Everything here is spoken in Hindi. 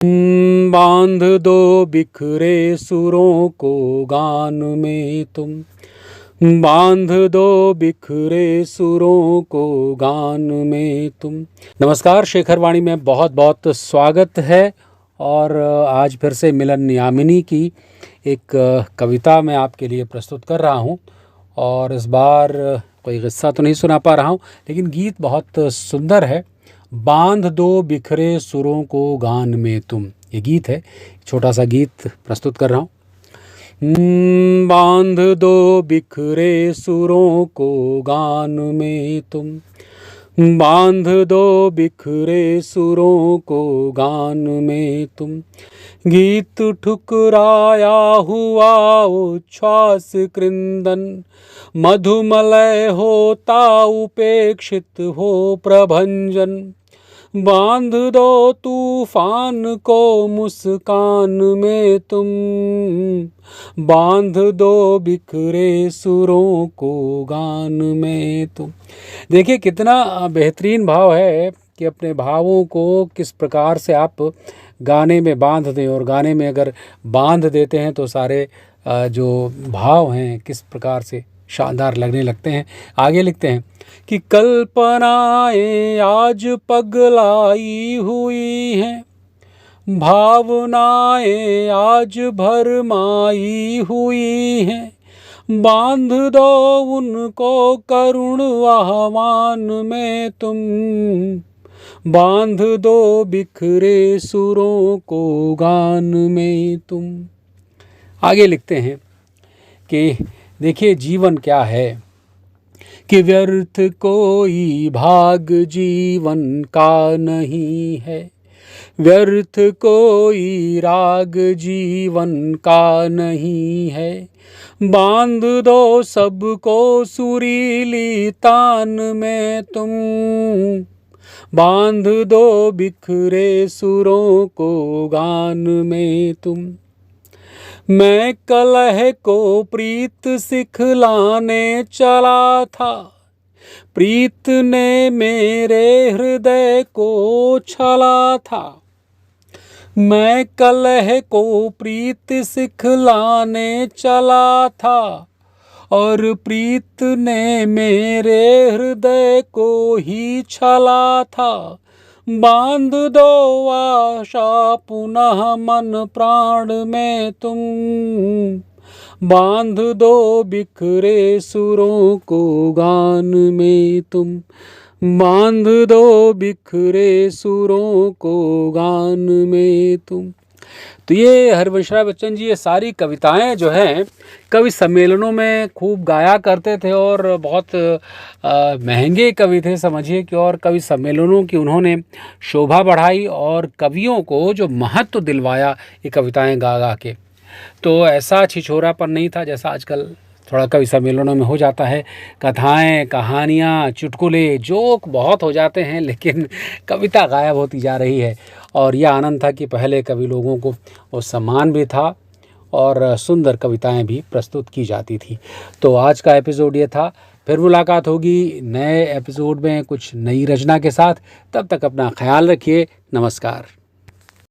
बांध दो बिखरे सुरों को गान में तुम, बांध दो बिखरे सुरों को गान में तुम। नमस्कार, शेखर वाणी में बहुत बहुत स्वागत है। और आज फिर से मिलन यामिनी की एक कविता मैं आपके लिए प्रस्तुत कर रहा हूँ। और इस बार कोई किस्सा तो नहीं सुना पा रहा हूँ, लेकिन गीत बहुत सुंदर है। बांध दो बिखरे सुरों को गान में तुम, ये गीत है। छोटा सा गीत प्रस्तुत कर रहा हूँ। बांध दो बिखरे सुरों को गान में तुम, बांध दो बिखरे सुरों को गान में तुम। गीत ठुकराया हुआ उच्छ्वास कृंदन, मधुमलय होता उपेक्षित हो प्रभंजन। बांध दो तूफान को मुस्कान में तुम, बांध दो बिखरे सुरों को गान में तुम। देखिए कितना बेहतरीन भाव है कि अपने भावों को किस प्रकार से आप गाने में बांध दें, और गाने में अगर बांध देते हैं तो सारे जो भाव हैं किस प्रकार से शानदार लगने लगते हैं। आगे लिखते हैं कि कल्पनाएं आज पगलाई हुई हैं, भावनाएं आज भरमाई हुई हैं। बांध दो उनको करुण आह्वान में तुम, बांध दो बिखरे सुरों को गान में तुम। आगे लिखते हैं कि देखिए जीवन क्या है, कि व्यर्थ कोई भाग जीवन का नहीं है, व्यर्थ कोई राग जीवन का नहीं है। बांध दो सबको सुरीली तान में तुम, बांध दो बिखरे सुरों को गान में तुम। मैं कलह को प्रीत सिखलाने चला था, प्रीत ने मेरे हृदय को छला था। मैं कलह को प्रीत सिखलाने चला था, और प्रीत ने मेरे हृदय को ही छला था। बांध दो आशा पुनः मन प्राण में तुम, बांध दो बिखरे सुरों को गान में तुम, बांध दो बिखरे सुरों को गान में तुम। तो ये हरिवंशराय बच्चन जी ये सारी कविताएं जो हैं कवि सम्मेलनों में खूब गाया करते थे, और बहुत महंगे कवि थे समझिए कि। और कवि सम्मेलनों की उन्होंने शोभा बढ़ाई और कवियों को जो महत्व दिलवाया ये कविताएं गा गा के। तो ऐसा छिछोरापन नहीं था जैसा आजकल थोड़ा कवि सम्मेलनों में हो जाता है। कथाएं, कहानियाँ, चुटकुले, जोक बहुत हो जाते हैं, लेकिन कविता गायब होती जा रही है। और यह आनंद था कि पहले कवि लोगों को वो सम्मान भी था और सुंदर कविताएं भी प्रस्तुत की जाती थी। तो आज का एपिसोड ये था। फिर मुलाकात होगी नए एपिसोड में कुछ नई रचना के साथ। तब तक अपना ख्याल रखिए। नमस्कार।